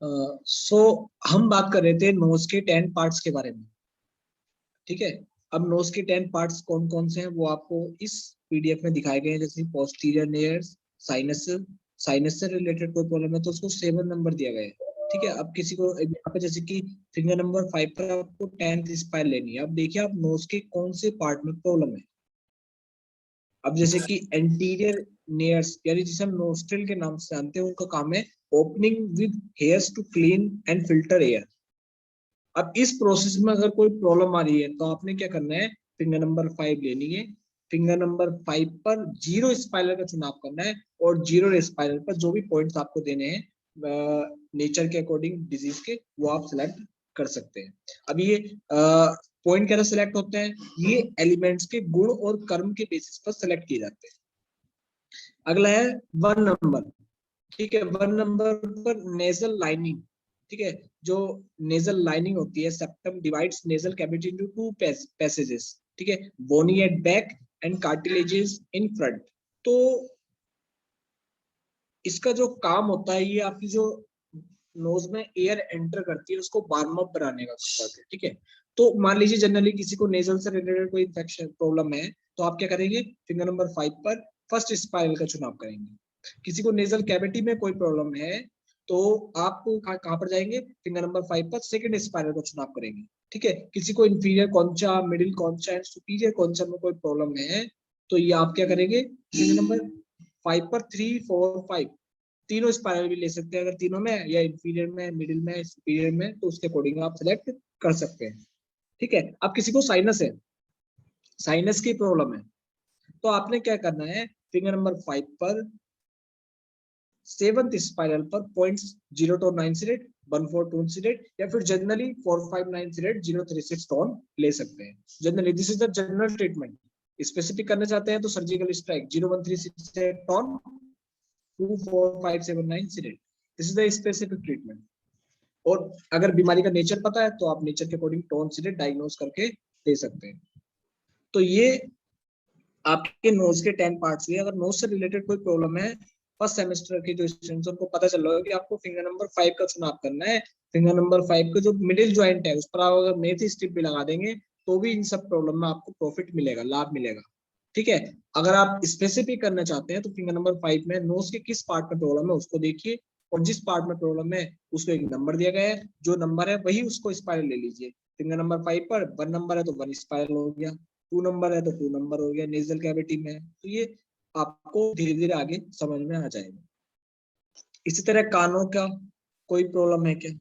सो हम बात कर रहे थे नोज के 10 पार्ट्स के बारे में। ठीक है, अब नोज के 10 पार्ट्स कौन कौन से हैं वो आपको इस पीडीएफ में दिखाए गए हैं। जैसे पोस्टीरियर लेयर्स, साइनस, साइनस से रिलेटेड कोई प्रॉब्लम है तो उसको 7 नंबर दिया गया है। ठीक है, अब किसी को यहाँ पे जैसे कि फिंगर नंबर 5 पर आपको 10th स्पाइर लेनी है। अब देखिए आप नोज के कौन से पार्ट में प्रॉब्लम है। अब जैसे कि एंटीरियर नेयर्स यानी जिसे हम नोस्ट्रिल के नाम से जानते हैं, उनका काम है opening with hairs to clean and filter air. अब इस प्रोसेस में अगर कोई प्रॉब्लम आ रही है तो आपने क्या करना है, फिंगर नंबर 5 लेनी है। फिंगर नंबर 5 पर जीरो स्पाइरल का चुनाव करना है और जीरो स्पाइरल पर जो भी पॉइंट्स आपको देने हैं नेचर के अकॉर्डिंग डिजीज के, वो आप सिलेक्ट कर सकते हैं। अब ये पॉइंट कैसे सिलेक्ट होते हैं, ये एलिमेंट्स के गुण और कर्म के बेसिस पर सिलेक्ट किए जाते हैं। अगला है 1 नंबर। ठीक है, 1 नंबर पर नेजल लाइनिंग। ठीक है, जो नेजल लाइनिंग होती है, septum divides nasal cavity into two passages. ठीक है, bony at back end cartilages in front. तो इसका जो काम होता है, ये आपकी जो नोज में एयर एंटर करती है उसको वार्म अप बनाने का काम है। ठीक है, तो मान लीजिए जनरली किसी को नेजल से रिलेटेड कोई इंफेक्शन प्रॉब्लम है तो आप क्या करेंगे, फिंगर नंबर 5 पर फर्स्ट स्पाइरल का चुनाव करेंगे। किसी को नेजल कैविटी में कोई प्रॉब्लम है तो आप कहाँ पर जाएंगे, फिंगर नंबर 5 पर सेकंड स्पाइरल का चुनाव करेंगे। ठीक है, किसी को इंफीरियर कॉन्चा, मिडिल कॉन्चा एंड सुपीरियर कॉन्चा में कोई प्रॉब्लम है तो ये आप क्या करेंगे, फिंगर नंबर 5 पर 3, 4, 5 तीनों स्पाइरल भी ले सकते हैं। अगर तीनों में या इंफीरियर में, मिडिल में, सुपीरियर में, तो उसके अकॉर्डिंग आप सिलेक्ट कर सकते हैं। ठीक है, अब किसी को साइनस है, साइनस की प्रॉब्लम है तो आपने क्या करना है, फिंगर नंबर 5 पर 7th स्पाइरल पर पॉइंट्स 0 to 9 सिलेट, 142 सिलेट, या फिर जनरली 459 सिलेट 036 टोन ले सकते हैं। Generally this is the general treatment. Specific करना चाहते हैं तो सर्जिकल स्ट्राइक 0136 टोन 24579 सिलेट, this is the specific treatment. और अगर बीमारी का नेचर पता है तो आप नेचर के अकॉर्डिंग टोन सिलेट डायग्नोज करके दे सकते हैं। तो ये आपके नोज के 10 पार्ट्स हुए। अगर नोज से रिलेटेड कोई प्रॉब्लम है, फर्स्ट सेमेस्टर के जो स्टूडेंट्स उनको पता चल रहा है कि आपको फिंगर नंबर 5 का चुनाव करना है। फिंगर नंबर 5 का जो मिडिल ज्वाइंट है उस पर आप अगर मेथी स्ट्रिप भी लगा देंगे तो भी इन सब प्रॉब्लम में आपको प्रॉफिट मिलेगा, लाभ मिलेगा। ठीक है, अगर आप स्पेसिफिक करना चाहते हैं तो फिंगर नंबर 5 में नोज के किस पार्ट में प्रॉब्लम है उसको देखिए, और जिस पार्ट में प्रॉब्लम है उसको एक नंबर दिया गया है, जो नंबर है वही उसको स्पाइरल ले लीजिए। फिंगर नंबर 5 पर 1 नंबर है तो 1 स्पाइरल हो गया, 2 नंबर है तो 2 नंबर हो गया नेजल कैविटी में। तो ये आपको धीरे धीरे आगे समझ में आ जाएगा। इसी तरह कानों का कोई प्रॉब्लम है क्या,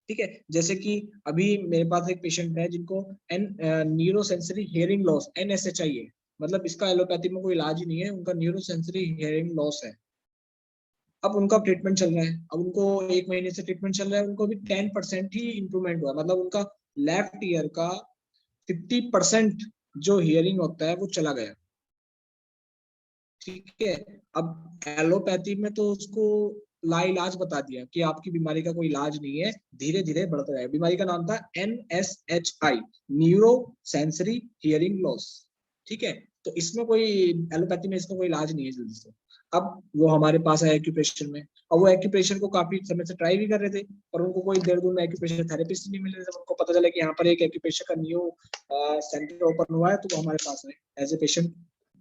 ठीक है, जैसे कि अभी मेरे पास एक पेशेंट है जिनको neuro sensory hearing loss NSHI है। मतलब इसका एलोपैथी में कोई इलाज ही नहीं है, उनका न्यूरो सेंसरी हियरिंग लॉस है। अब उनका ट्रीटमेंट चल रहा है, अब उनको 1 महीने से ट्रीटमेंट चल रहा है, उनको भी 10% ही इंप्रूवमेंट हुआ। मतलब उनका लेफ्ट ईयर का 50% जो हियरिंग होता है वो चला गया। ठीक है, अब एलोपैथी में तो उसको लाइलाज बता दिया कि आपकी बीमारी का कोई इलाज नहीं है, धीरे धीरे बढ़ता जाएगा। बीमारी का नाम था NSHI, neuro sensory hearing loss. ठीक है, तो इसमें कोई एलोपैथी में इसका कोई इलाज नहीं है जल्दी से। अब वो हमारे पास है एक्यूप्रेशर में, और वो एक्यूप्रेशर को काफी समय से ट्राई भी कर रहे थे पर उनको कोई देहरादून में एक्यूप्रेशर थेरेपिस्ट नहीं मिल रहे थे। उनको पता चला कि यहाँ पर एक एक्यूप्रेशर का न्यू सेंटर ओपन हुआ है तो वो हमारे पास है एज ए पेशेंट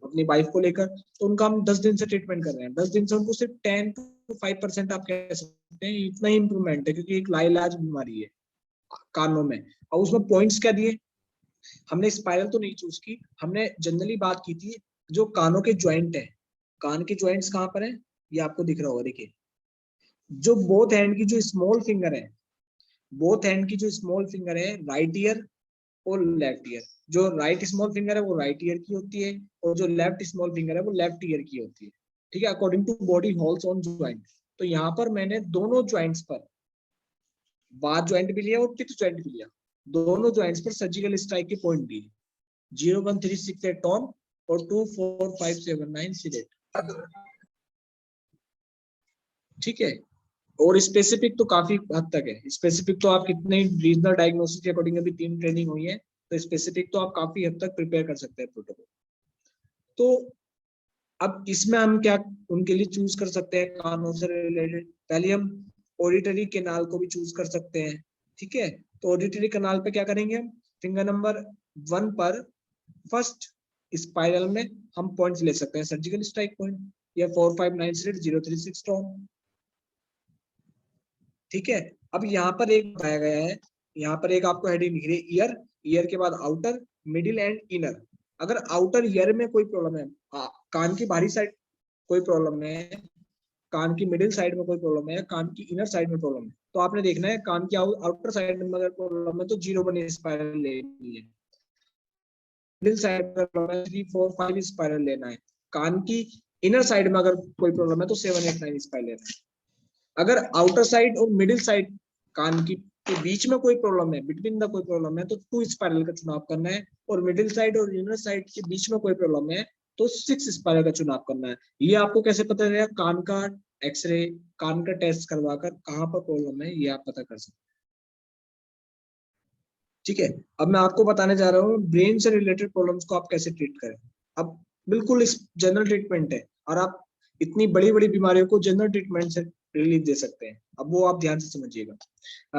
अपनी वाइफ को लेकर। तो उनका हम 10 दिन से ट्रीटमेंट कर रहे हैं। 10 दिन से उनको सिर्फ 10 to 5% आप कह सकते हैं इतना ही इंप्रूवमेंट है, क्योंकि एक लाइलाज बीमारी है कानों में। और उसमें पॉइंट्स क्या दिए, हमने स्पाइरल तो नहीं चूज की, हमने जनरली बात की थी जो कानों के ज्वाइंट है। कान के ज्वाइंट्स कहाँ पर है, ये आपको दिख रहा होगा, देखिए जो बोथ हैंड की जो स्मॉल फिंगर है, बोथ हैंड की जो स्मॉल फिंगर है राइट ईयर और लेफ्ट ईयर, जो राइट स्मॉल फिंगर है वो राइट ईयर की होती है और जो लेफ्ट स्मॉल फिंगर है वो लेफ्ट ईयर की होती है। ठीक है, according to body halls on joint. तो यहाँ पर मैंने दोनों ज्वाइंट्स पर बाथ ज्वाइंट भी लिया और पिथ ज्वाइंट भी लिया, दोनों ज्वाइंट्स पर सर्जिकल स्ट्राइक के पॉइंट दिए 01368 टॉन और 24579 सिलेट। ठीक है, और स्पेसिफिक तो काफी हद तक है। स्पेसिफिक तो आप कितने रीजनल डायग्नोसिस के अकॉर्डिंग अभी 3 ट्रेनिंग हुई है, तो स्पेसिफिक तो आप काफी हद तक प्रिपेयर कर सकते हैं प्रोटोकॉल। तो अब इसमें हम क्या उनके लिए चूज कर सकते हैं कानों से रिलेटेड, पहले हम ऑडिटरी कैनाल को भी चूज कर सकते हैं। ठीक है, तो ऑडिटरी कैनाल पे क्या करेंगे हम, फिंगर नंबर 1 पर फर्स्ट स्पाइरल में हम पॉइंट्स ले सकते हैं, सर्जिकल स्ट्राइक पॉइंट या 4596036 टॉन। ठीक है, अब यहाँ पर एक बताया गया है, यहाँ पर एक आपको हेडिंग लिख रही है ईयर, ईयर के बाद आउटर, मिडिल एंड इनर। अगर आउटर ईयर में कोई प्रॉब्लम है, कान की बाहरी साइड कोई प्रॉब्लम है, कान की मिडिल साइड में कोई प्रॉब्लम है, कान की इनर साइड में प्रॉब्लम है, तो आपने देखना है कान की आउटर साइड में अगर प्रॉब्लम है तो 0 1 स्पाइरल लेनी है, मिडिल साइड में प्रॉब्लम है 3 4 5 स्पाइरल लेना है, कान की इनर साइड में अगर कोई प्रॉब्लम है तो 7 8 9 स्पाइरल लेना है। अगर आउटर साइड और मिडिल साइड कान की के बीच में कोई प्रॉब्लम है, बिटवीन द कोई प्रॉब्लम है तो 2 स्पाइरल का चुनाव करना है, और मिडिल साइड और इनर साइड के बीच में कोई प्रॉब्लम है तो 6 स्पाइरल का चुनाव करना है। ये आपको कैसे पता चलेगा, कान का एक्सरे, कान का टेस्ट करवाकर कहाँ पर प्रॉब्लम है ये आप पता कर सकते हैं। ठीक है, अब मैं आपको बताने जा रहा हूँ ब्रेन से रिलेटेड प्रॉब्लम्स को आप कैसे ट्रीट करें। अब बिल्कुल इस जनरल ट्रीटमेंट है, और आप इतनी बड़ी बड़ी बीमारियों को जनरल ट्रीटमेंट से रिलीफ दे सकते हैं। अब वो आप ध्यान से समझिएगा।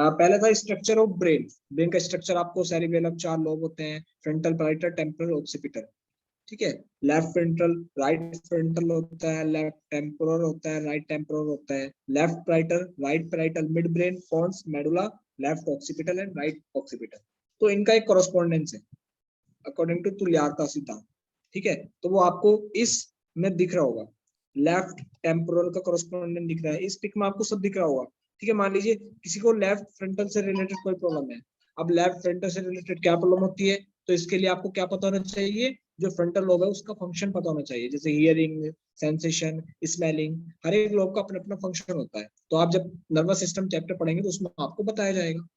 पहला था स्ट्रक्चर ऑफ ब्रेन। ब्रेन का स्ट्रक्चर आपको सेरिबेलम, 4 लोब होते हैं, फ्रंटल, पैराइटल, टेम्पोरल, ऑक्सीपिटल। ठीक है, लेफ्ट फ्रंटल, राइट फ्रंटल होता है, लेफ्ट टेम्पोरल होता है, राइट टेम्पोरल होता है, left parietal, right parietal, mid brain, pons, medulla, left occipital and right occipital. तो इनका एक कॉरेस्पॉन्डेंस है अकॉर्डिंग टू तुल्यता सिद्धांत। ठीक है, तो वो आपको इस में दिख रहा होगा, लेफ्ट टेम्पोरल का कॉरेस्पॉन्डेंट दिख रहा है, इस पिक में आपको सब दिख रहा होगा। ठीक है, मान लीजिए किसी को लेफ्ट फ्रंटल से रिलेटेड कोई प्रॉब्लम है। अब लेफ्ट फ्रंटल से रिलेटेड क्या प्रॉब्लम होती है, तो इसके लिए आपको क्या पता होना चाहिए, जो फ्रंटल लोब है उसका फंक्शन पता होना चाहिए, जैसे हियरिंग, सेंसेशन, स्मेलिंग, हर एक लोब का अपना अपना फंक्शन होता है। तो आप जब नर्वस सिस्टम चैप्टर पढ़ेंगे तो उसमें आपको बताया जाएगा।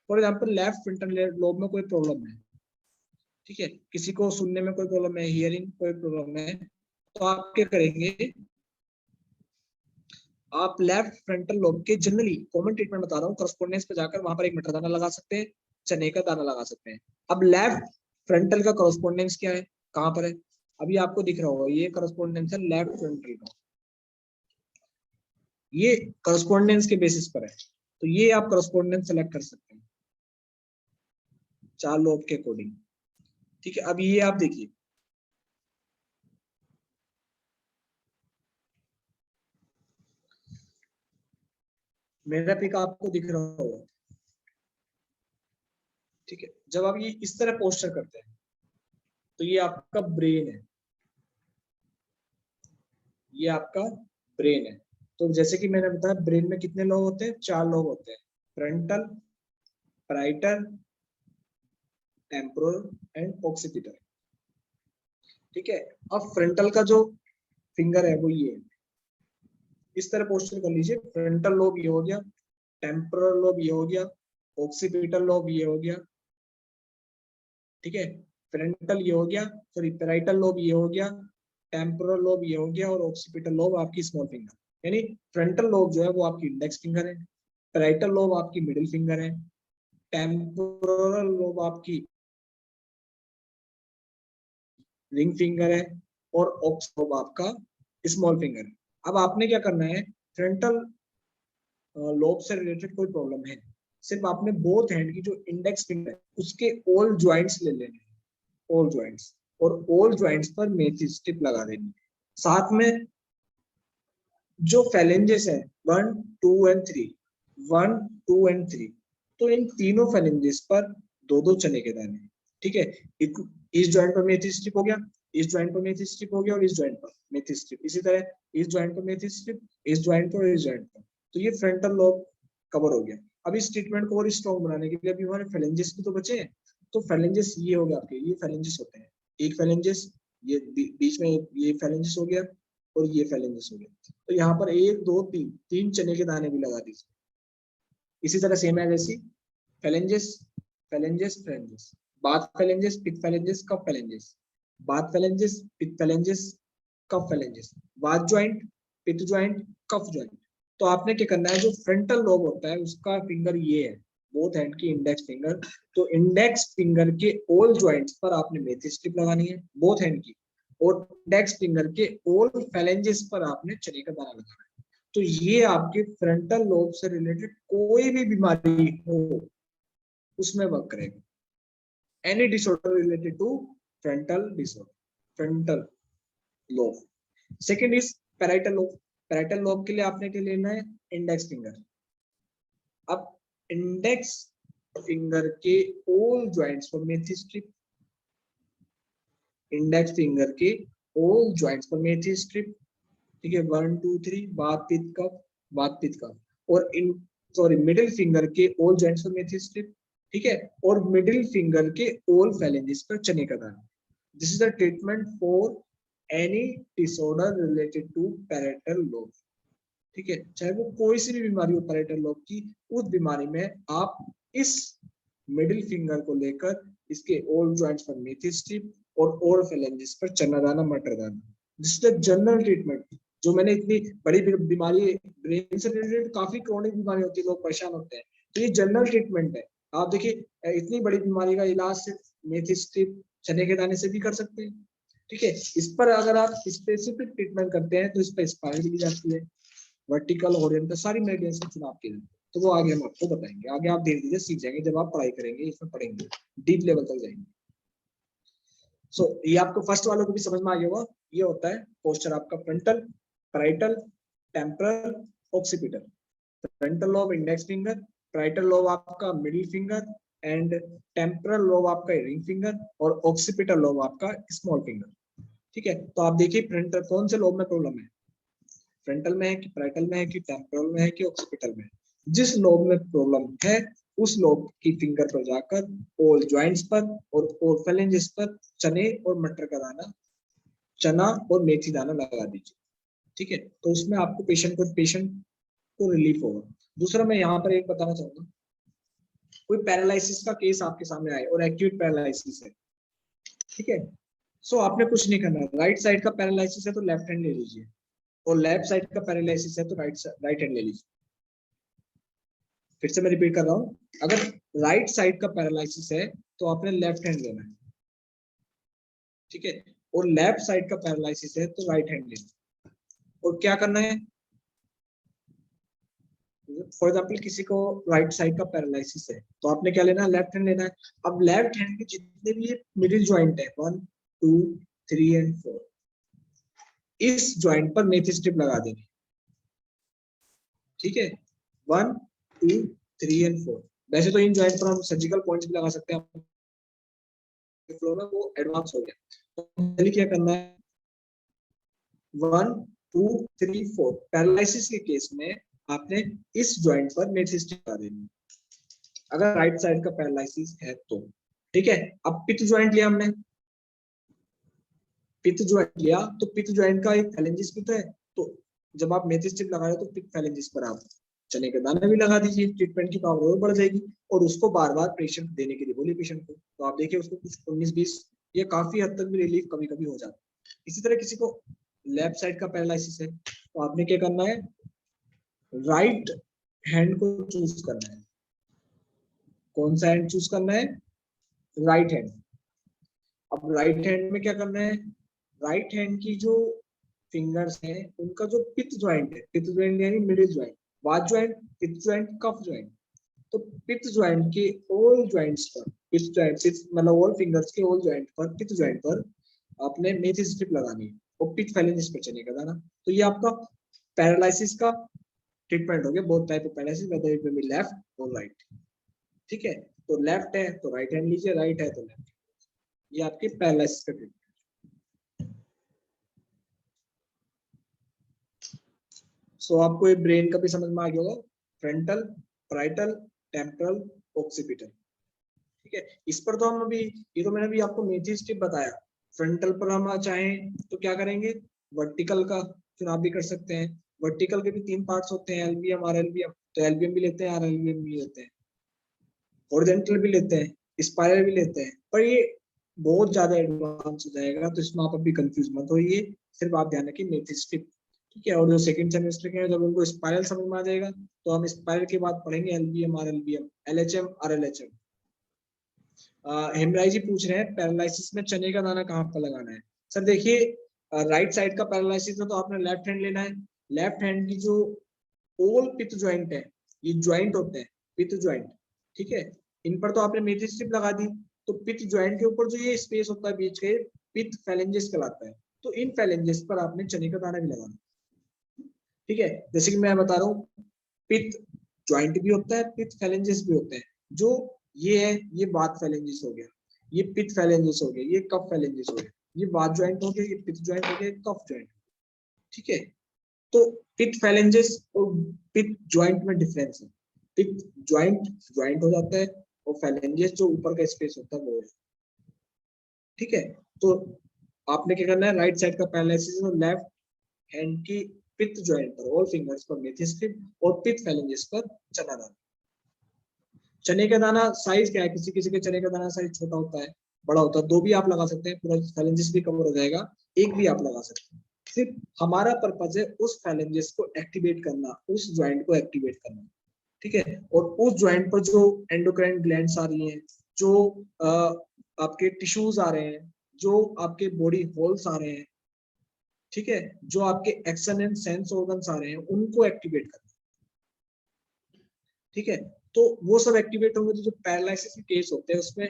For example left frontal lobe में कोई प्रॉब्लम है, ठीक है, किसी को सुनने में कोई प्रॉब्लम है, हियरिंग कोई प्रॉब्लम है, तो आप क्या करेंगे, आप लेफ्ट फ्रंटल लोब के जनरली कॉमन ट्रीटमेंट बता रहा हूँ, करस्पोंडेंस पे जाकर वहां पर एक मटर दाना लगा सकते हैं, चने का दाना लगा सकते हैं। अब लेफ्ट फ्रंटल का करस्पोंडेंस क्या है, कहां पर है, अभी आपको दिख रहा होगा, ये करस्पोंडेंस है लेफ्ट फ्रंटल का, ये करस्पोंडेंस के बेसिस पर है, तो ये आप करस्पोंडेंस सेलेक्ट कर सकते हैं 4 लोब के अकॉर्डिंग। ठीक है, अब ये आप देखिए, मेरा पिक आपको दिख रहा होगा। ठीक है, जब आप ये इस तरह पोस्टर करते हैं तो ये आपका ब्रेन है, ये आपका ब्रेन है। तो जैसे कि मैंने बताया ब्रेन में कितने लोब होते हैं, 4 लोब होते हैं, frontal, parietal, temporal and occipital. ठीक है, अब फ्रंटल का जो फिंगर है वो ये है, इस तरह पोस्टर कर लीजिए, फ्रंटल लोब ये हो गया, टेम्पोरल लोब ये हो गया, ऑक्सीपिटल लोब ये हो गया। ठीक है, फ्रंटल ये हो गया, सॉरी पैराइटल लोब ये हो गया, टेम्पोरल लोब ये हो गया, और ऑक्सीपिटल लोब आपकी स्मॉल फिंगर, यानी फ्रंटल लोब जो है वो आपकी इंडेक्स फिंगर है, पैराइटल लोब आपकी मिडिल फिंगर है, टेम्पोरल लोब आपकी रिंग फिंगर है, और ऑक्स लोब आपका स्मॉल फिंगर है। अब आपने क्या करना है, फ्रंटल लोब से रिलेटेड कोई प्रॉब्लम है, सिर्फ आपने बोथ हैंड की जो इंडेक्स फिंगर है उसके ऑल ज्वाइंट्स ले लेने हैं, ऑल ज्वाइंट्स, और ऑल ज्वाइंट्स पर मेथी स्ट्रिप लगा देनी है। साथ में जो फैलेंजेस है 1 2 एंड 3, 1 2 एंड 3, तो इन तीनों फैलेंजेस पर दो दो चने के दाने। ठीक है, इस ज्वाइंट पर मेथी स्ट्रिप हो गया, इस ज्वाइंट पर मेथी स्ट्रिप हो गया, और इस ज्वाइंट पर मेथी स्ट्रिप, इसी तरह इस ज्वाइंट पर मेथी स्ट्रिप, इस ज्वाइंट पर और इस ज्वाइंट पर। तो ये फ्रंटल लोब कवर हो गया। अब इस ट्रीटमेंट को और स्ट्रॉन्ग बनाने के लिए अभी हमारे फैलेंजेस भी तो बचे हैं, तो फैलेंजेस ये हो गया आपके, ये फैलेंजेस होते हैं, एक फैलेंजेस, ये बीच में ये फैलेंजेस हो गया, और ये फैलेंजेस हो गया। तो यहाँ पर 1 2 3 3 चने के दाने भी लगा दीजिए। इसी तरह सेम है जैसी फैलेंजेस, फैलेंजेस, फैलेंजेस, बात फैलेंजेस, पिट फैलेंजेस, कफ फैलेंजेस, बात फैलेंजेस, पिट फैलेंजेस, कफ फैलेंजेस, बात ज्वाइंट, पिट ज्वाइंट, कफ ज्वाइंट। तो आपने क्या करना है, जो फ्रंटल लोब होता है उसका फिंगर ये है, बोथ हैंड की इंडेक्स फिंगर, तो इंडेक्स फिंगर के ऑल ज्वाइंट्स पर आपने मेथी स्ट्रिप लगानी है बोथ हैंड की, और इंडेक्स फिंगर के ऑल फैलेंजेस पर आपने चने का दाना लगाना है। तो ये आपके फ्रंटल लोब से रिलेटेड कोई भी बीमारी हो उसमें वर्क करेगा। Any disorder related to frontal disorder, frontal lobe. Second is parietal lobe. Parietal lobe के लिए आपने क्या लेना है, इंडेक्स फिंगर। अब इंडेक्स फिंगर के ऑल जॉइंट्स पर मेथी स्ट्रिप, इंडेक्स फिंगर के ऑल जॉइंट्स पर मेथी स्ट्रिप, ठीक है, 1 2 3 बात पित कफ, बात पित कफ। और इन सॉरी मिडिल फिंगर के ऑल जॉइंट्स पर मेथी स्ट्रिप, ठीक है, और मिडिल फिंगर के ऑल फैलेंजेस पर चने का दाना। This is the treatment for any disorder related to parietal lobe, ठीक है, चाहे वो कोई सी भी बीमारी हो पैराइटल लोब की, उस बीमारी में आप इस मिडिल फिंगर को लेकर इसके ऑल जॉइंट्स पर मेथी स्ट्रिप और ऑल फैलेंजेस पर चना दाना, मटर दाना। This is the general treatment. जो मैंने इतनी बड़ी बीमारी, ब्रेन से रिलेटेड काफी क्रॉनिक बीमारी होती है, लोग परेशान होते हैं, तो ये जनरल ट्रीटमेंट है। आप देखिए इतनी बड़ी बीमारी का इलाज सिर्फ मेथी स्ट्रिप, चने के दाने से भी कर सकते हैं, ठीक है। इस पर अगर आप स्पेसिफिक ट्रीटमेंट करते हैं तो इस पर स्पाइरल दी जाती है, वर्टिकल हॉरिजॉन्टल सारी मेडिसिन का चुनाव किया जाता है। तो वो आगे हम आपको बताएंगे, आगे आप धीरे धीरे सीख जाएंगे जब आप पढ़ाई करेंगे, इसमें पढ़ेंगे, डीप लेवल तक जाएंगे। सो ये आपको फर्स्ट वालों को भी समझ में आ गया होगा। ये होता है पोस्चर आपका frontal, parietal, temporal, occipital. Frontal lobe index finger, parietal lobe आपका middle finger, and temporal lobe आपका रिंग फिंगर, और ऑक्सीपिटल लोब आपका स्मॉल फिंगर, ठीक है। तो आप देखिए फ्रंटल कौन से लोब में प्रॉब्लम है, फ्रंटल में है कि पैराइटल में है कि टेम्पोरल में है कि ऑक्सीपिटल में है। जिस लोब में प्रॉब्लम है उस लोब की फिंगर पर जाकर ऑल जॉइंट्स पर और ऑल फैलेंजेस पर चने और मटर का दाना, चना और मेथी दाना लगा दीजिए, ठीक है। तो उसमें आपको पेशेंट को रिलीफ होगा। दूसरा मैं यहाँ पर एक बताना चाहूंगा, कोई पैरालिसिस का केस आपके सामने आए और एक्यूट पैरालिसिस है, ठीक है। सो आपने कुछ नहीं करना, राइट साइड का पैरालिसिस है तो लेफ्ट हैंड ले लीजिए, और लेफ्ट साइड का पैरालिसिस है तो राइट हैंड ले लीजिए। फिर से मैं रिपीट कर रहा हूँ, अगर राइट साइड का पैरालिसिस है तो आपने लेफ्ट हैंड लेना है, ठीक है, और लेफ्ट साइड का पैरालिसिस है तो राइट हैंड लेना है। और क्या करना है, फॉर एग्जाम्पल किसी को राइट साइड का पैरालिसिस है तो आपने क्या लेना है, लेफ्ट हैंड लेना है। अब लेफ्ट हैंड के जितने भी मिडिल ज्वाइंट है 1 2 3 एंड 4, इस ज्वाइंट पर मेथी स्ट्रिप लगा देनी, ठीक है, 1 2 3 एंड 4। वैसे तो इन ज्वाइंट पर हम सर्जिकल पॉइंट्स भी लगा सकते हैं, फ्लो में वो एडवांस हो गया। तो क्या करना है, 1 2 3 4 पैरालिसिस के केस में आपने इस ज्वाइंट पर मेथी स्ट्रिप लगा देनी, अगर राइट साइड का पैरालिसिस है तो, ठीक है। अब पिथ ज्वाइंट लिया हमने, पिथ ज्वाइंट लिया तो पिथ ज्वाइंट का एक फैलेंजिस पिथ है, तो जब आप मेथी स्ट्रिप लगा रहे हो तो पिथ फैलेंजिस पर आप चने के दाने भी लगा दीजिए, ट्रीटमेंट की पावर और बढ़ जाएगी। और उसको बार बार पेशेंट देने के लिए बोलिए पेशेंट को, तो आप देखिए उसको कुछ 19-20 ये काफी हद तक भी रिलीफ कभी कभी हो जाता है। इसी तरह किसी को लेफ्ट साइड का पैरालिसिस है तो आपने क्या करना है, राइट हैंड को चूज करना है। कौन सा हैंड चूज करना है, राइट हैंड। अब राइट हैंड में क्या करना है, राइट हैंड की जो फिंगर्स हैं उनका जो पिथ ज्वाइंट है, पिथ ज्वाइंट यानी मिडिल ज्वाइंट, वात ज्वाइंट, पिथ ज्वाइंट, कफ ज्वाइंट, तो पिथ ज्वाइंट के ऑल ज्वाइंट्स पर, पिथ ज्वाइंट मतलब ऑल फिंगर्स के ऑल ज्वाइंट पर, पिथ ज्वाइंट पर आपने मेथी स्ट्रिप लगानी है और पिथ फैलेंजिस पर चने का दाना। तो ये आपका पैरालिसिस का ट्रीटमेंट हो गया, बहुत type of paralysis, whether it may be left और राइट, ठीक है। तो लेफ्ट है तो राइट हैंड लीजिए, राइट है तो लेफ्ट, ये आपके पैरालिसिस का ट्रीटमेंट। सो आपको ये ब्रेन का भी समझ में आ गया होगा, फ्रंटल, पैराइटल, टेम्पोरल, ऑक्सीपिटल, ठीक है। इस पर तो हम अभी, ये तो मैंने अभी आपको मेथी स्ट्रिप बताया। फ्रंटल पर हम चाहें तो क्या करेंगे, वर्टिकल का चुनाव भी कर सकते हैं। वर्टिकल के भी 3 पार्ट्स होते हैं, एलबीएम, आरएलबीएम, तो एलबीएम भी लेते हैं, आरएलबीएम भी लेते हैं, हॉरिजॉन्टल भी लेते हैं, स्पाइरल भी लेते हैं, पर ये बहुत ज्यादा एडवांस हो जाएगा तो इसमें आप अभी कंफ्यूज मत होइए, सिर्फ आप ध्यान रखिए मेथी स्ट्रिप, ठीक है। और जो सेकंड सेमेस्टर के हैं जब उनको स्पाइरल समझ में आ जाएगा तो हम स्पाइरल के बाद पढ़ेंगे एलबीएम, आरएलबीएम, एलएचएम, आरएलएचएम। हेमराज जी पूछ रहे हैं पैरालिसिस में चने का दाना कहाँ पर लगाना है। सर देखिए राइट साइड का पैरालिसिस है तो आपने लेफ्ट हैंड लेना है, लेफ्ट हैंड की जो ओल पिथ ज्वाइंट है, ये ज्वाइंट होते हैं पिथ ज्वाइंट, ठीक है, इन पर तो आपने मेथी स्ट्रिप लगा दी, तो पिथ ज्वाइंट के ऊपर जो ये स्पेस होता है बीच के, पिथ फैलेंजेस कहलाता है। तो इन फैलेंजेस पर आपने चने का दाना भी लगाना, ठीक है। जैसे कि मैं बता रहा हूँ, पिथ ज्वाइंट भी होता है, पिथ फैलेंजेस भी होते हैं। जो ये है, ये बात फैलेंजेस हो गया, ये पिथ फैलेंजेस हो गया, ये कफ फैलेंजेस हो गया, ये बात ज्वाइंट हो गया, ये पिथ ज्वाइंट हो गया, कफ ज्वाइंट, ठीक है। तो पिथ फैलेंजेस और पिथ ज्वाइंट में डिफरेंस है। पिथ ज्वाइंट ज्वाइंट हो जाता है, और फैलेंजेस जो ऊपर का स्पेस होता है वो है, ठीक है। तो आपने क्या करना है, राइट साइड का पैरालिसिस और लेफ्ट हैंड की पिथ ज्वाइंट पर, ऑल फिंगर्स पर मेथी स्ट्रिप और पिथ फैलेंजेस पर चना दाना। चने का दाना साइज क्या है, किसी किसी के चने का दाना साइज छोटा होता है, बड़ा होता है, दो भी आप लगा सकते हैं, पूरा फैलेंजेस भी कवर हो जाएगा, एक भी आप लगा सकते हैं। सिर्फ हमारा पर्पज है उस फैलेंजेस को एक्टिवेट करना, उस ज्वाइंट को एक्टिवेट करना, ठीक है। और उस ज्वाइंट पर जो एंडोक्राइन ग्लैंड्स आ रही हैं, जो आपके टिश्यूज आ रहे हैं, जो आपके बॉडी होल्स आ रहे हैं, ठीक है, जो आपके एक्शन एंड सेंस ऑर्गन्स आ रहे हैं, उनको एक्टिवेट करना, ठीक है। तो वो सब एक्टिवेट होंगे तो जो पैरालिसिस के केस होते हैं उसमें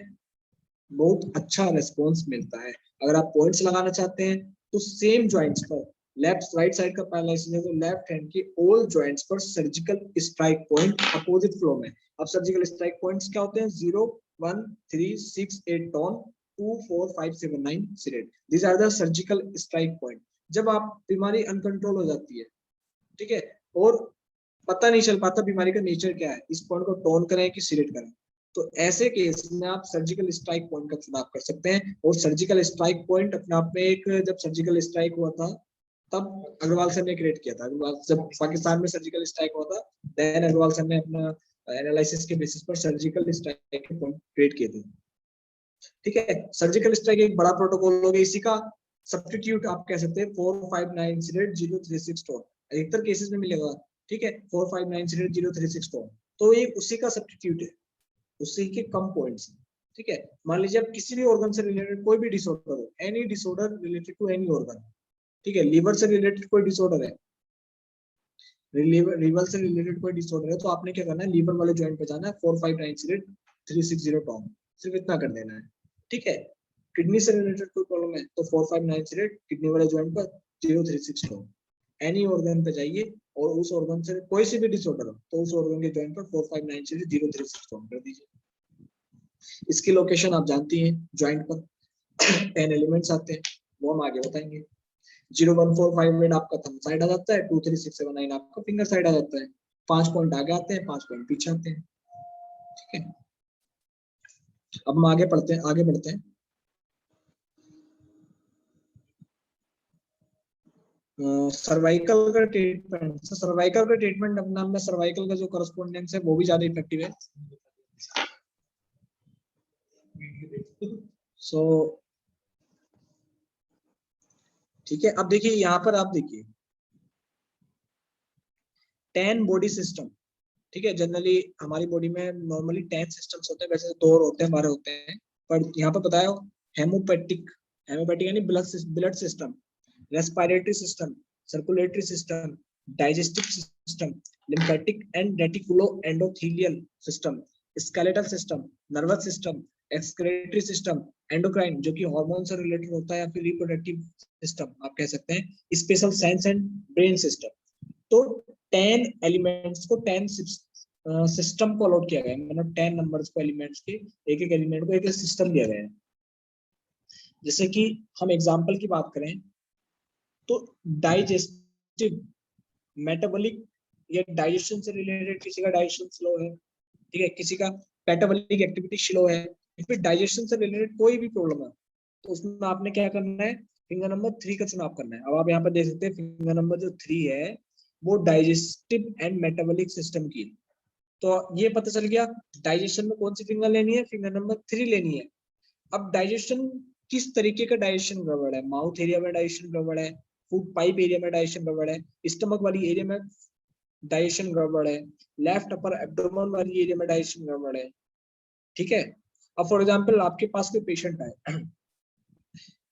बहुत अच्छा रिस्पॉन्स मिलता है। अगर आप पॉइंट्स लगाना चाहते हैं तो सेम ज्वाइंट्स पर, लेफ्ट राइट साइड का पैरालिसिस है तो लेफ्ट हैंड की ऑल ज्वाइंट्स पर surgical strike point opposite flow में। अब सर्जिकल स्ट्राइक पॉइंट्स क्या होते हैं, 0 1 3 6 8 tone, 2 4 5 7 9 sedate, these are the surgical strike point. जब आप बीमारी अनकंट्रोल हो जाती है, ठीक है, और पता नहीं चल पाता बीमारी का नेचर क्या है, इस पॉइंट को टोन करें कि सिरेट करें, तो ऐसे केस में आप सर्जिकल स्ट्राइक पॉइंट का चुनाव कर सकते हैं। और सर्जिकल स्ट्राइक पॉइंट अपने आप में एक, जब सर्जिकल स्ट्राइक हुआ था तब अग्रवाल सर ने क्रिएट किया था। अग्रवाल जब पाकिस्तान में सर्जिकल स्ट्राइक हुआ था, देन अग्रवाल सर ने अपना एनालिसिस के बेसिस पर सर्जिकल स्ट्राइक के पॉइंट क्रिएट किए थे, ठीक है। सर्जिकल स्ट्राइक एक बड़ा प्रोटोकॉल हो गया, इसी का सब्स्टिट्यूट आप कह सकते हैं 459 टोन, अधिकतर केसेस में मिलेगा, ठीक है, 459 टोन, तो ये उसी का सब्स्टिट्यूट है, उसी के कम पॉइंट्स, ठीक है। मान लीजिए आप किसी भी ऑर्गन से रिलेटेड कोई भी डिसऑर्डर हो, any disorder related to any organ, ठीक है, लीवर से रिलेटेड कोई डिसऑर्डर है, लीवर से रिलेटेड कोई डिसऑर्डर है, तो आपने क्या करना है, लीवर वाले जॉइंट पे जाना है, 459 टोन, सिर्फ इतना कर देना है, ठीक है। किडनी से रिलेटेड कोई प्रॉब्लम है तो 459 किडनी वाले जॉइंट पर 036 टोन, एनी ऑर्गन पे जाइए और उस ऑर्गन से कोई सी भी डिसऑर्डर हो तो उस ऑर्गन के जॉइंट पर 459 टोन कर दीजिए। इसकी लोकेशन आप जानती हैं, जॉइंट पर 10 एलिमेंट्स आते हैं, वो हम आगे बताएंगे। 01458 आपका थंब साइड आ जाता है, 23679 आपका फिंगर साइड आ जाता है, 5 पॉइंट आगे आते हैं, 5 पॉइंट पीछे आते हैं, ठीक है। अब हम आगे बढ़ते हैं। सर्वाइकल का ट्रीटमेंट, सर्वाइकल का ट्रीटमेंट अपना में सर्वाइकल का जो करस्पोंडेंस है वो भी ज्यादा इफेक्टिव है। सो ठीक है, अब देखिए यहाँ पर आप देखिए 10 बॉडी सिस्टम, ठीक है। जनरली हमारी बॉडी में नॉर्मली 10 सिस्टम्स होते हैं, वैसे 2 होते हैं, 12 होते हैं, पर यहाँ पर बताया हेमोपैथिक, हेमोपैथिक यानी blood system, respiratory system, circulatory system, digestive system, lymphatic and reticulo endothelial system, skeletal system, nervous system, excretory system, endocrine जो कि हार्मोन से रिलेटेड होता है, या फिर रिप्रोडक्टिव सिस्टम आप कह सकते हैं, special sense and brain system. तो 10 एलिमेंट्स को 10 सिस्टम को अलॉट किया गया है, मतलब 10 नंबर्स को, एलिमेंट्स के एक एक एलिमेंट को एक एक सिस्टम दिया गया है। जैसे कि हम एग्जांपल की बात करें तो डाइजेस्टिव, मेटाबॉलिक, या डाइजेशन से रिलेटेड, किसी का डाइजेशन स्लो है, ठीक है, किसी का मेटाबॉलिक एक्टिविटी स्लो है, फिर डाइजेशन से रिलेटेड कोई भी प्रॉब्लम है, तो उसमें आपने क्या करना है, फिंगर नंबर 3 का चुनाव करना है। अब आप यहाँ पर देख सकते हैं फिंगर नंबर जो 3 है वो डाइजेस्टिव एंड मेटाबॉलिक सिस्टम की, तो ये पता चल गया डाइजेशन में कौन सी फिंगर लेनी है, फिंगर नंबर 3 लेनी है। अब डाइजेशन किस तरीके का डाइजेशन गड़बड़ है, माउथ एरिया में डाइजेशन गड़बड़ है, फूड पाइप एरिया में डाइजेशन गड़बड़ है, स्टमक वाली एरिया में डाइजेशन गड़बड़ है, लेफ्ट अपर एब्डोमेन वाली एरिया में डाइजेशन गड़बड़ है, ठीक है। अब फॉर एग्जांपल आपके पास कोई पेशेंट है,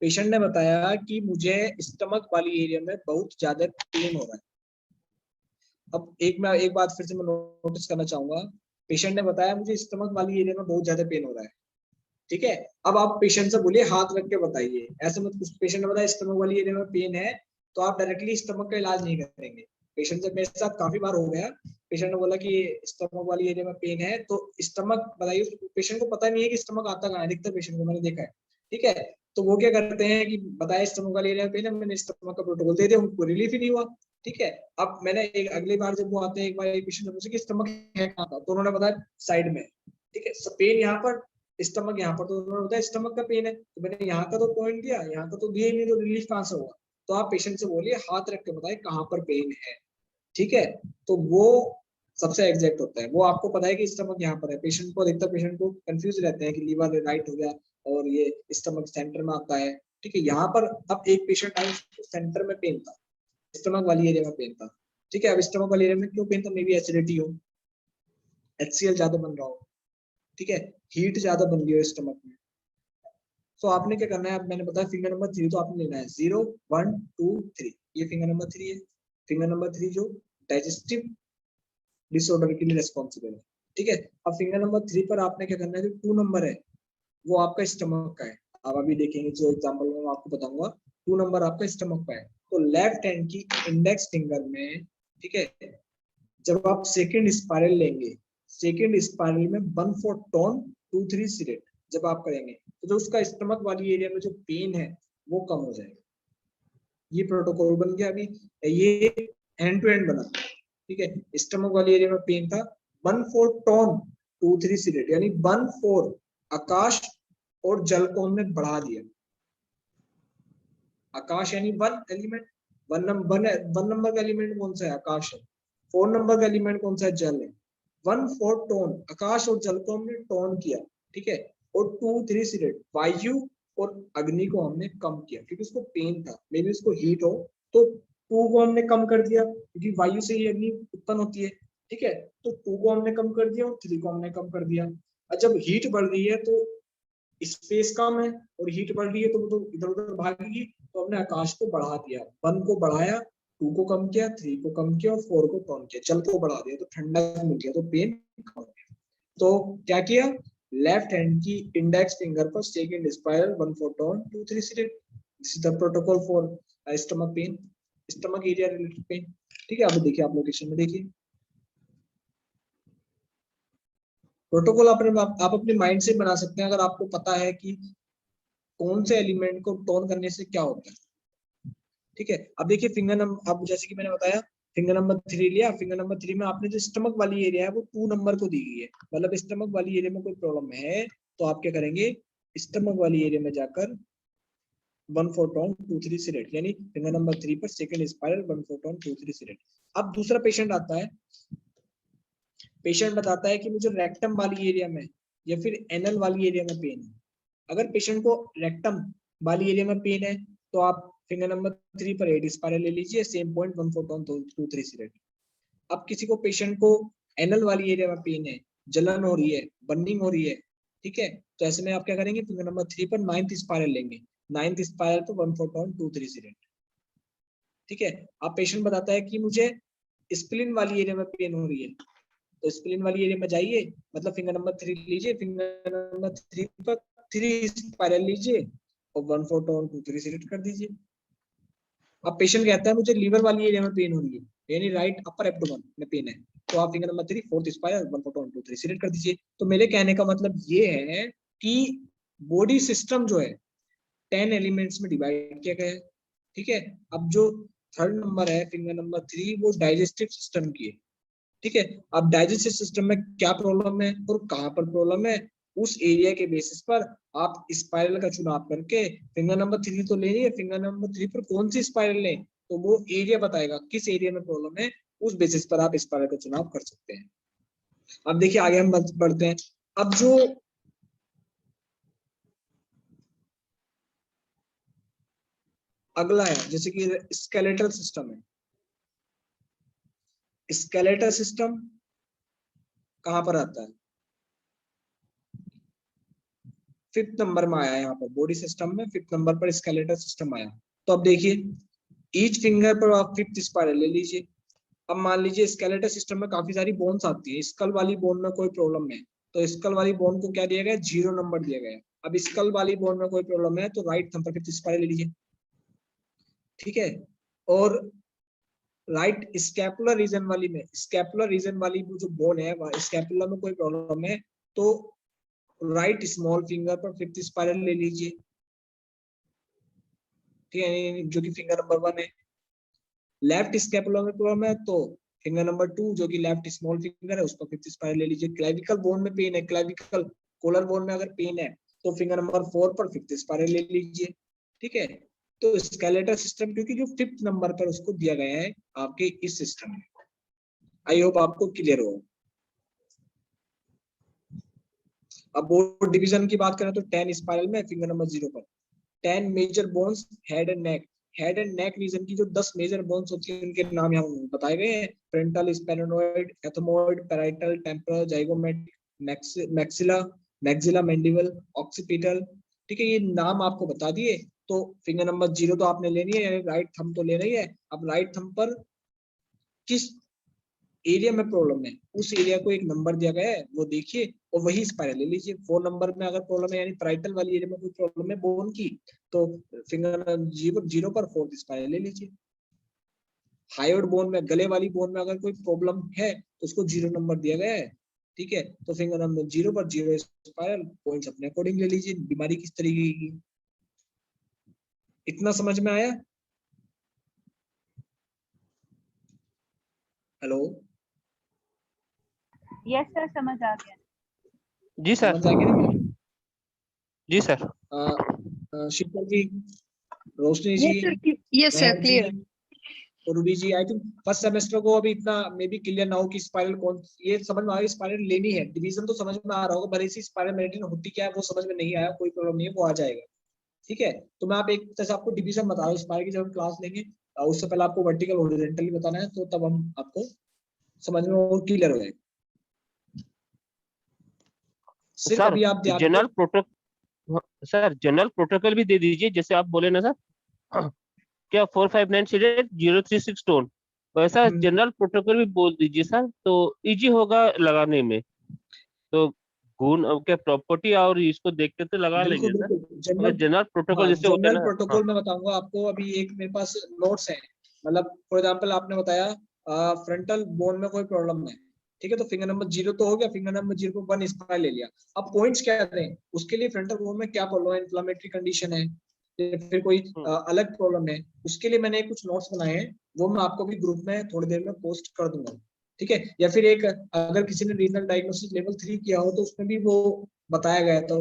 पेशेंट ने बताया कि मुझे स्टमक वाली एरिया में बहुत ज्यादा पेन हो रहा है, अब एक बात फिर से मैं नोटिस करना चाहूंगा, पेशेंट ने बताया मुझे स्टमक वाली एरिया में बहुत ज्यादा पेन हो रहा है, ठीक है। अब आप पेशेंट से बोलिए हाथ रख के बताइए, ऐसे मत, कुछ पेशेंट ने बताया स्टमक वाली एरिया में पेन है, तो आप डायरेक्टली स्टमक का इलाज नहीं करेंगे। पेशेंट से मेरे साथ काफी बार हो गया, पेशेंट ने बोला कि स्टमक वाली एरिया में पेन है, तो स्टमक बताइए, पेशेंट को पता नहीं है कि स्टमक आता कहाँ है, अधिकतर पेशेंट को मैंने देखा है, ठीक है। तो वो क्या करते हैं कि बताया स्टमक वाली एरिया में पेन है, मैंने स्टमक का प्रोटोकॉल दे दिया, उनको रिलीफ ही नहीं हुआ, ठीक है। अब मैंने एक अगली बार जब वो आते हैं, एक बार एक पेशेंट ने पूछा कि स्टमक है कहाँ का, तो उन्होंने बताया साइड में, ठीक है, पेन यहाँ पर, स्टमक यहाँ पर, तो उन्होंने बताया स्टमक का पेन है, तो मैंने यहाँ का तो पॉइंट दिया, यहाँ का तो दिया ही नहीं, तो रिलीफ कहाँ से होगा। तो आप पेशेंट से बोलिए हाथ रख के बताए कहाँ पर पेन है, ठीक है। तो वो सबसे एग्जैक्ट होता है, वो आपको पता है कि स्टमक यहाँ पर है। पेशेंट को, अधिकतर पेशेंट को कंफ्यूज रहते हैं कि लीवर राइट हो गया और ये स्टमक सेंटर में आता है, ठीक है। यहाँ पर अब एक पेशेंट आया, सेंटर में पेन था, स्टमक वाली एरिया में पेन था, ठीक है। अब स्टमक वाली एरिया में क्यों पेन था, मे बी एसिडिटी हो, HCl ज्यादा बन रहा हो, ठीक है, हीट ज्यादा बन रही हो स्टमक में। तो आपने क्या करना है, अब मैंने बताया फिंगर नंबर 3 तो आपने लेना है 0 1 2 3, ये फिंगर नंबर 3 है। फिंगर नंबर 3 जो डाइजेस्टिव डिसऑर्डर के लिए रेस्पॉन्सिबल है, ठीक है। अब फिंगर नंबर 3 पर आपने क्या करना है, जो 2 नंबर है वो आपका स्टमक का है। आप अभी देखेंगे जो एग्जांपल में मैं आपको बताऊंगा, 2 नंबर आपका स्टमक का है। तो लेफ्ट हैंड की इंडेक्स फिंगर में, ठीक है, जब आप सेकेंड स्पाइरल लेंगे, सेकेंड स्पाइरल में 1/4 टोन 2 3 सिरेट जब आप करेंगे, तो जो उसका स्टमक वाली एरिया में जो पेन है वो कम हो जाएगा। ये प्रोटोकॉल बन गया अभी, ये एंड टू एंड बना, ठीक है। स्टमक वाली एरिया में पेन था, 1/4 टोन 2 3 सिरेट, यानी 1/4 आकाश और जल को हमने बढ़ा दिया। आकाश यानी 1 एलिमेंट, वन नंबर का एलिमेंट कौन सा है, आकाश है। 4 नंबर का एलिमेंट कौन सा है, जल है। 1/4 टोन आकाश और जल को हमने टोन किया, ठीक है। और 2 3 सिरेट वायु और अग्नि को हमने कम किया, क्योंकि उसको पेन था, मे बी उसको हीट हो, तो 2 को हमने कम कर दिया, क्योंकि वायु से ही अग्नि उत्पन्न होती है, ठीक है। तो 2 को हमने कम कर दिया और 3 को हमने कम कर दिया। और जब हीट बढ़ रही है तो स्पेस कम है और हीट बढ़ रही है, तो वो तो इधर उधर भागेगी, तो हमने आकाश को बढ़ा दिया, 1 को बढ़ाया, 2 को कम किया, 3 को कम किया और 4 को कम किया, जल को बढ़ा दिया, तो ठंडा मिल गया, तो पेन कम हो गया। तो क्या किया, लेफ्ट हैंड की इंडेक्स फिंगर पर second spiral 1/4 tone 2 3 sedate, this is the protocol for stomach pain, stomach area related pain, ठीक है। अब देखिए, आप लोकेशन में देखिए प्रोटोकॉल आप अपने माइंड से बना सकते हैं, अगर आपको पता है कि कौन से एलिमेंट को टोन करने से क्या होता है, ठीक है। अब देखिए फिंगर नंबर, अब जैसे कि मैंने बताया फिंगर नंबर 3 लिया, फिंगर नंबर 3 में आपने जो स्टमक वाली एरिया है वो 2 नंबर को दी गई है, मतलब स्टमक वाली एरिया में कोई प्रॉब्लम है, तो आप क्या करेंगे, स्टमक वाली एरिया में जाकर 1/4 टोन 2 3 सिरेट, यानी फिंगर नंबर 3 पर सेकंड स्पाइरल 1/4 टोन 2 3 सिरेट। अब दूसरा पेशेंट आता है, पेशेंट बताता है कि मुझे रेक्टम वाली एरिया में या फिर एनल वाली एरिया में पेन है। अगर पेशेंट को रेक्टम वाली एरिया में पेन है, तो आप फिंगर नंबर 3 पर 8 स्पाइरल ले लीजिए, सेम पॉइंट 1/4 टोन 2 3 सिरेट। अब किसी को, पेशेंट को एनल वाली एरिया में पेन है, जलन हो रही है, बर्निंग हो रही है, ठीक है, तो ऐसे में आप क्या करेंगे, फिंगर नंबर 3 पर 9th स्पाइरल लेंगे, 9th स्पाइरल पर 1/4 टोन 2 3 सिरेट, ठीक है। अब पेशेंट बताता है कि मुझे स्प्लिन वाली एरिया में पेन हो रही है, तो स्प्लिन वाली एरिया में जाइए, मतलब फिंगर नंबर 3 लीजिए, फिंगर नंबर 3 पर 3 स्पाइरल लीजिए और 1/4 टोन 2 3 सिलेक्ट कर दीजिए। अब पेशेंट कहता है मुझे लीवर वाली एरिया में पेन हो रही है, यानी राइट अपर एब्डोमेन में पेन है, तो आप finger number 3 4th spiral 1/4 tone 2 3 select कर दीजिए। तो मेरे कहने का मतलब ये है कि बॉडी सिस्टम जो है 10 एलिमेंट्स में डिवाइड किया गया है, ठीक है। अब जो थर्ड नंबर है फिंगर नंबर 3, वो डाइजेस्टिव सिस्टम की है, ठीक है। अब डाइजेस्टिव सिस्टम में क्या प्रॉब्लम है और कहां पर प्रॉब्लम है, उस एरिया के बेसिस पर आप स्पाइरल का चुनाव करके, फिंगर नंबर 3 तो ले लिए, फिंगर नंबर 3 पर कौन सी स्पाइरल लें, तो वो एरिया बताएगा किस एरिया में प्रॉब्लम है, उस बेसिस पर आप स्पाइरल का चुनाव कर सकते हैं। अब देखिए आगे हम बढ़ते हैं। अब जो अगला है, जैसे कि स्केलेटल सिस्टम है, स्केलेटल सिस्टम कहां पर आता है, 5th नंबर में आया है, यहाँ पर बॉडी सिस्टम में 5th नंबर पर स्केलेटल सिस्टम आया। तो अब देखिए ईच फिंगर पर आप 5th स्पाइरल ले लीजिए, अब मान लीजिए स्केलेटल सिस्टम में काफी सारी बोन्स आती है, स्कल वाली बोन में कोई प्रॉब्लम है तो स्कल वाली बोन को क्या दिया गया है, 0 नंबर दिया गया है। अब स्कल वाली बोन में कोई प्रॉब्लम है तो राइट थंब पर 5th स्पाइरल ले लीजिए, ठीक है। और राइट स्कैपुलर रीजन वाली में, स्कैपुलर रीजन वाली जो बोन है, स्कैपुलर में कोई प्रॉब्लम है तो राइट स्मॉल फिंगर पर 5th स्पाइरल ले लीजिए, ठीक है, जो कि फिंगर नंबर 1 है। लेफ्ट स्कैपुलर में प्रॉब्लम है तो फिंगर नंबर 2 जो कि लेफ्ट स्मॉल फिंगर है उस पर 5th स्पाइरल ले लीजिए। क्लेविकल बोन में पेन है, क्लेविकल कोलर बोन में अगर पेन है तो फिंगर नंबर 4 पर 5th स्पाइरल ले लीजिए, ठीक है। तो स्केलेटल सिस्टम क्योंकि जो 5th नंबर पर उसको दिया गया है आपके इस सिस्टम में। आई होप आपको क्लियर हो। अब बोर्ड डिवीजन की बात करें तो 10 स्पाइरल में फिंगर नंबर 0 पर 10 major bones head and neck. Head and neck region की जो 10 मेजर बोन्स होती है उनके नाम यहाँ बताए गए हैं। Frontal, sphenoid, ethmoid, parietal, temporal, zygomatic, maxilla, maxilla mandible, occipital, ठीक है, ये नाम आपको बता दिए। तो फिंगर नंबर 0 तो आपने लेनी है, राइट थंब तो लेना ही है। अब राइट थंब पर किस एरिया में प्रॉब्लम है उस एरिया को एक नंबर दिया गया है वो देखिए और वही स्पाइरल ले लीजिए। 4 नंबर में अगर प्रॉब्लम है यानी पैराइटल वाली एरिया में कोई प्रॉब्लम है बोन की तो फिंगर 0 पर 4th स्पाइरल ले लीजिए। हायोड बोन में, गले वाली बोन में अगर कोई प्रॉब्लम है तो उसको 0 नंबर दिया गया है, ठीक है। तो फिंगर नंबर 0 पर 0 स्पाइरल, पॉइंट्स अपने अकॉर्डिंग ले लीजिए। बीमारी किस तरीके की, इतना समझ में आया? हेलो, यस सर, समझ आ गया। जी सर। समझ आ गया ना? जी sir. Sheetal ji, Roshni ji, yes sir, Mehak ji clear. और Ruby ji, I think first semester को अभी इतना मे बी क्लियर ना हो कि स्पाइरल कौन, ये समझ में आ गया स्पाइरल लेनी है। डिवीजन तो समझ में आ रहा होगा, भले सी स्पाइरल मेरिडियन होती क्या है वो समझ में नहीं आया, कोई प्रॉब्लम नहीं है, वो आ जाएगा, ठीक है। तो मैं आप एक तरह से आपको डिवीजन बता रहा हूँ स्पाइरल की, जब हम क्लास लेंगे उससे पहले आपको वर्टिकल हॉरिजॉन्टली बताना है, तो तब हम आपको समझ में और क्लियर हो जाएगा। सिर्फ सर अभी आप ध्यान general protocol, sir general protocol भी दे दीजिए, जैसे आप बोले ना सर क्या 459 सीडेड 036 टोन, वैसा जनरल प्रोटोकॉल भी बोल दीजिए सर, तो इजी होगा लगाने में। तो गुण क्या प्रॉपर्टी और इसको देखते तो लगा बिल्कुल लेंगे सर, बिल्कुल मगर जनरल प्रोटोकॉल जैसे होता है जनरल ना। प्रोटोकॉल मैं बताऊंगा आपको। अभी एक मेरे पास नोट्स है, मतलब फॉर एग्जांपल आपने बताया फ्रंटल बोन में कोई प्रॉब्लम है, ठीक है, तो फिंगर नंबर 0 तो हो गया, फिंगर नंबर 0 को 1 स्पाइरल ले लिया। अब पॉइंट्स क्या दें उसके लिए, फ्रंटल बोन में क्या प्रॉब्लम है, इन्फ्लेमेटरी कंडीशन है या फिर कोई अलग प्रॉब्लम है, उसके लिए मैंने कुछ नोट्स बनाए हैं, वो मैं आपको भी ग्रुप में थोड़ी देर में पोस्ट कर दूंगा, ठीक है। या फिर एक अगर किसी ने रीजनल डायग्नोसिस लेवल 3 किया हो तो उसमें भी वो बताया गया, तो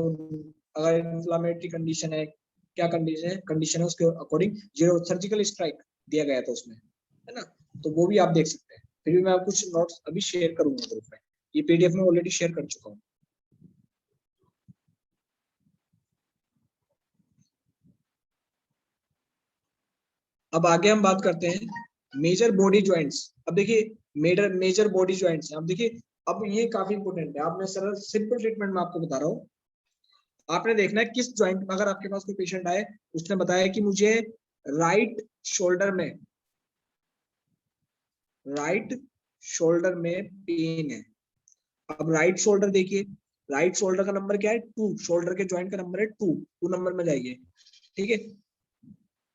अगर इन्फ्लेमेटरी कंडीशन है, क्या कंडीशन है उसके अकॉर्डिंग 0 सर्जिकल स्ट्राइक दिया गया था उसमें, है ना। तो वो भी आप देख सकते हैं। फिर भी मैं कुछ नोट्स अभी शेयर करूंगा ग्रुप में, ये पीडीएफ में ऑलरेडी शेयर कर चुका हूँ। अब आगे हम बात करते हैं मेजर बॉडी ज्वाइंट्स। अब देखिए मेजर बॉडी ज्वाइंट्स, अब देखिए अब ये काफी इंपॉर्टेंट है। आपने सरल सिंपल ट्रीटमेंट में आपको बता रहा हूँ, आपने देखना है किस ज्वाइंट में, अगर आपके पास कोई पेशेंट आए उसने बताया कि मुझे राइट शोल्डर में पेन है। अब राइट शोल्डर देखिए, राइट शोल्डर का नंबर क्या है 2, शोल्डर के ज्वाइंट का नंबर है 2 नंबर में जाइए, ठीक है।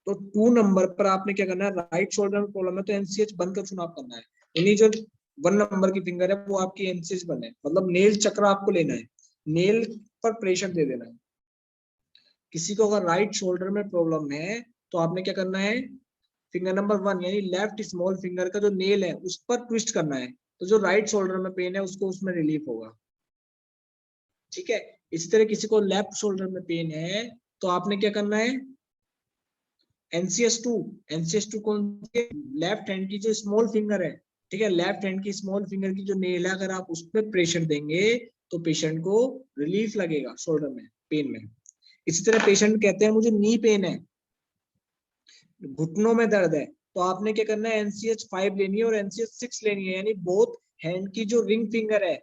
तो 2 नंबर पर आपने क्या करना है, राइट शोल्डर में प्रॉब्लम है तो एनसीएच बन कर चुनाव करना है, यानी जो 1 नंबर की फिंगर है वो आपकी एनसीएच बन है, मतलब नेल चक्र आपको लेना है, नेल पर प्रेशर दे देना है। किसी को अगर राइट शोल्डर में प्रॉब्लम है तो आपने क्या करना है, फिंगर नंबर 1 यानी लेफ्ट स्मॉल फिंगर का जो नेल है उस पर ट्विस्ट करना है, तो जो राइट शोल्डर में पेन है उसको उसमें रिलीफ होगा, ठीक है। इसी तरह किसी को लेफ्ट शोल्डर में पेन है तो आपने क्या करना है, एनसीएस टू कौन, लेफ्ट हैंड की जो स्मॉल फिंगर है, ठीक है, लेफ्ट हैंड की स्मॉल फिंगर की जो नेल है अगर आप उस पर प्रेशर देंगे तो पेशेंट को रिलीफ लगेगा शोल्डर में पेन में। इसी तरह पेशेंट कहते हैं मुझे नी पेन है, घुटनों में दर्द है, तो आपने क्या करना है, एनसीएच 5 लेनी है और एनसीएच 6 लेनी है, यानी बोथ हैंड की जो रिंग फिंगर है,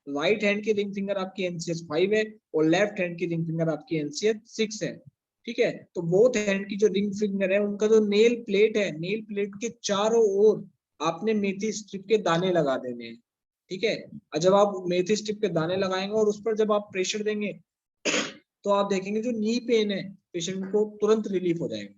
राइट हैंड की रिंग फिंगर आपकी एनसीएच 5 है और लेफ्ट हैंड की रिंग फिंगर आपकी एनसीएच 6 है, ठीक है। तो बोथ हैंड की जो रिंग फिंगर है उनका जो नेल प्लेट है, नेल प्लेट के चारों ओर आपने मेथी स्ट्रिप के दाने लगा देने हैं, ठीक है। और जब आप मेथी स्ट्रिप के दाने लगाएंगे और उस पर जब आप प्रेशर देंगे तो आप देखेंगे जो नी पेन है पेशेंट को तुरंत रिलीफ हो जाएगा,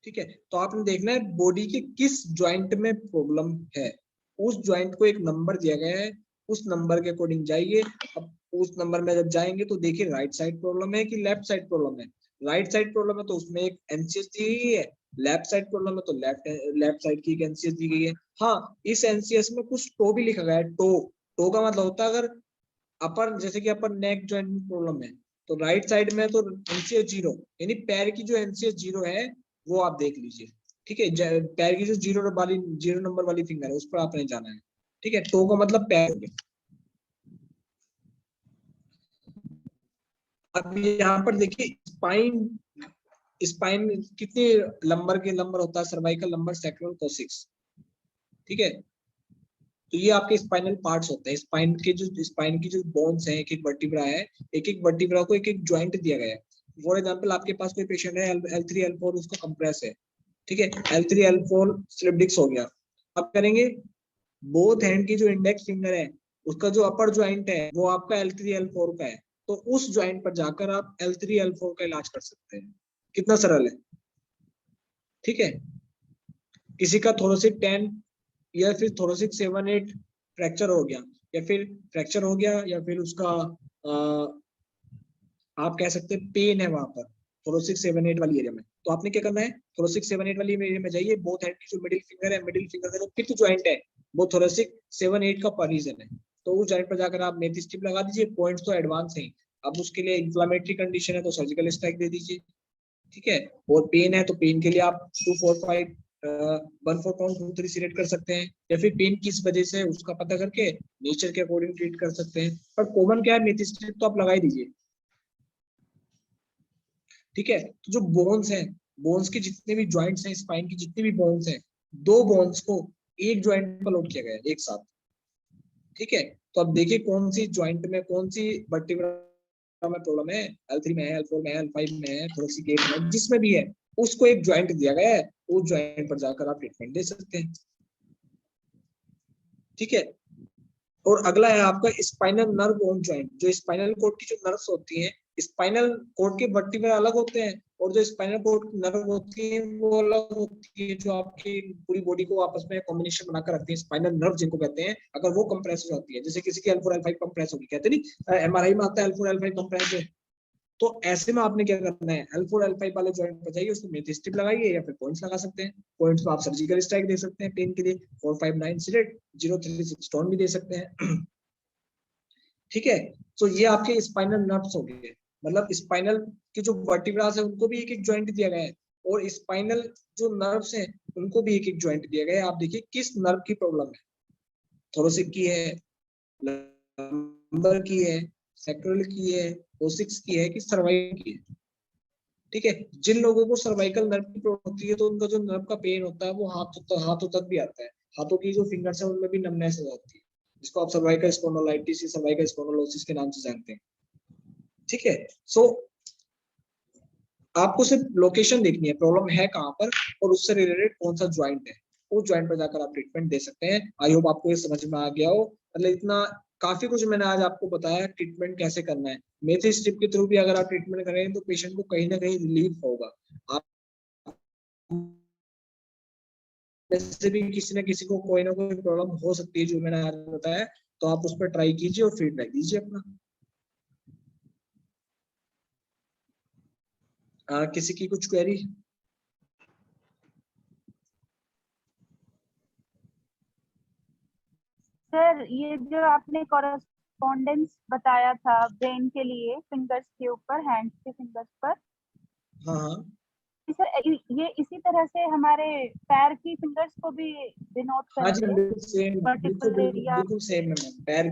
ठीक है। तो आपने देखना है बॉडी के किस ज्वाइंट में प्रॉब्लम है, उस ज्वाइंट को एक नंबर दिया गया है, उस नंबर के अकॉर्डिंग जाइए। अब उस नंबर में जब जाएंगे तो देखिए राइट साइड प्रॉब्लम है कि लेफ्ट साइड प्रॉब्लम है। राइट साइड प्रॉब्लम है तो उसमें एक एनसीएस दी गई है, लेफ्ट साइड प्रॉब्लम है तो लेफ्ट साइड की एक एनसीएस दी गई है। हाँ, इस एनसीएस में कुछ टो भी लिखा गया है। टो टो का मतलब होता है अगर अपर, जैसे कि अपर नेक जॉइंट में प्रॉब्लम है तो राइट साइड में तो एनसीएस 0, यानी पैर की जो एनसीएस 0 है वो आप देख लीजिए, ठीक है। पैर की जो 0 नंबर वाली फिंगर है उस पर आपने जाना है, ठीक है। टो का मतलब पैर हो गया। अब यहाँ पर देखिए स्पाइन, स्पाइन कितने नंबर होता है, सर्वाइकल नंबर, सैक्रल, कोसिक्स, ठीक है। तो ये आपके स्पाइनल पार्ट्स होते हैं। स्पाइन की जो बोन्स हैं, एक एक वर्टिब्रा है, एक एक वर्टिब्रा को एक एक ज्वाइंट दिया गया है। फॉर एग्जांपल आपके पास कोई पेशेंट है L3 L4 उसका कंप्रेस है, ठीक है, L3 L4 स्लिप डिस्क हो गया। अब करेंगे बोथ हैंड की जो इंडेक्स फिंगर है उसका जो अपर ज्वाइंट है वो आपका L3 L4 का है, तो उस ज्वाइंट पर जाकर आप L3 L4 का इलाज कर सकते हैं। कितना सरल है, ठीक है। किसी का थोरेसिक 10 या फिर थोरेसिक 7-8 फ्रैक्चर हो गया, या फिर फ्रैक्चर हो गया, या फिर उसका आप कह सकते हैं पेन है वहां पर थोरेसिक 7-8 वाली एरिया में, तो आपने क्या करना है, थोरेसिक 7-8 वाली एरिया में जाइए। बोथ हैंड की जो मिडिल फिंगर है, मिडिल फिंगर का जो फिफ्थ ज्वाइंट है वो थोरेसिक 7-8 का पॉजिशन है, तो उस ज्वाइंट पर जाकर आप मेथी स्ट्रिप लगा दीजिए। पॉइंट्स तो एडवांस है। अब उसके लिए इन्फ्लेमेटरी कंडीशन है तो सर्जिकल स्ट्राइक दे दीजिए, ठीक है। और पेन है तो पेन के लिए आप 245 1-4 काउंट 2-3 सिलेक्ट कर सकते हैं, या फिर पेन किस वजह से उसका पता करके नेचर के अकॉर्डिंग ट्रीट कर सकते हैं। पर कॉमन क्या है, मेथी स्ट्रिप तो आप लगा ही दीजिए, ठीक है। तो जो बोन्स हैं, बोन्स के जितने भी ज्वाइंट्स हैं, स्पाइन की जितनी भी बोन्स हैं, दो बोन्स को एक ज्वाइंट पर लोड किया गया है एक साथ, ठीक है। तो अब देखिए कौन सी ज्वाइंट में कौन सी वर्टिब्रा में प्रॉब्लम है, L3 में है, L4 में है, L5 में है, थोरेसिक 8 में, जिसमें भी है उसको एक ज्वाइंट दिया गया है, उस ज्वाइंट पर जाकर आप ट्रीटमेंट दे सकते हैं, ठीक है। और अगला है आपका स्पाइनल नर्व बोन ज्वाइंट। जो स्पाइनल कोड की जो नर्व्स होती हैं, स्पाइनल कोड के वर्टिब्रा अलग होते हैं और जो स्पाइनल कोड की नर्व होती है वो अलग होती है, जो आपकी पूरी बॉडी को आपस में कॉम्बिनेशन बनाकर रखती है। स्पाइनल नर्व जिनको कहते हैं, अगर वो कंप्रेस हो जाती है, जैसे किसी की L4 L5 कंप्रेस होगी, कहते नहीं MRI में आता है L4 L5 कंप्रेस है, तो ऐसे में आपने क्या करना है, L4 L5 वाले जॉइंट पर जाइए, उसमें मेथी स्ट्रिप लगाइए या फिर पॉइंट्स लगा सकते हैं। पॉइंट्स में आप सर्जिकल स्ट्राइक दे सकते हैं पेन के लिए, 4-5-9 सिलेट, 0-3-6 स्टोन भी दे सकते हैं, ठीक है। तो ये आपके स्पाइनल नर्व्स हो गए, मतलब स्पाइनल के जो वर्टिब्रास है उनको भी एक एक ज्वाइंट दिया गया है, और स्पाइनल जो नर्व्स हैं उनको भी एक एक ज्वाइंट दिया गया है। आप देखिए किस नर्व की प्रॉब्लम है, थोरेसिक की है, लंबर की है, सैक्रल की है, कोसिक्स की है, कि सर्वाइकल की है, ठीक है। जिन लोगों को सर्वाइकल नर्व की प्रॉब्लम होती है तो उनका जो नर्व का पेन होता है वो हाथों तक भी आता है, हाथों की जो फिंगर्स है उनमें भी नमनेस हो जाती है, जिसको आप सर्वाइकल स्पॉन्डिलोलाइटिस या सर्वाइकल स्पॉन्डिलोसिस के नाम से जानते हैं, ठीक है। सो आपको सिर्फ लोकेशन देखनी है, प्रॉब्लम है कहाँ पर और उससे रिलेटेड कौन सा ज्वाइंट है, उस ज्वाइंट पर जाकर आप ट्रीटमेंट दे सकते हैं। आई होप आपको ये समझ में आ गया हो, मतलब इतना काफी कुछ मैंने आज आपको बताया ट्रीटमेंट कैसे करना है। मेथी स्ट्रिप के थ्रू भी अगर आप ट्रीटमेंट करें तो पेशेंट को कहीं ना कहीं रिलीफ होगा। आप जैसे भी किसी न किसी को कोई ना कोई प्रॉब्लम हो सकती है जो मैंने आज बताया, तो आप उस पर ट्राई कीजिए और फीडबैक दीजिए अपना। किसी की कुछ क्वेरी? सर ये जो आपने कॉरेस्पॉन्डेंस बताया था ब्रेन के लिए फिंगर्स के ऊपर, हैंड्स के फिंगर्स पर, हाँ हाँ सर ये इसी तरह से हमारे पैर की फिंगर्स को भी डिनोट हाँ जी, करेंगे, बिल्कुल सेम, बिल्कुल वर्टिकल बिल्कुल एरिया। बिल्कुल सेम है मैम। पैर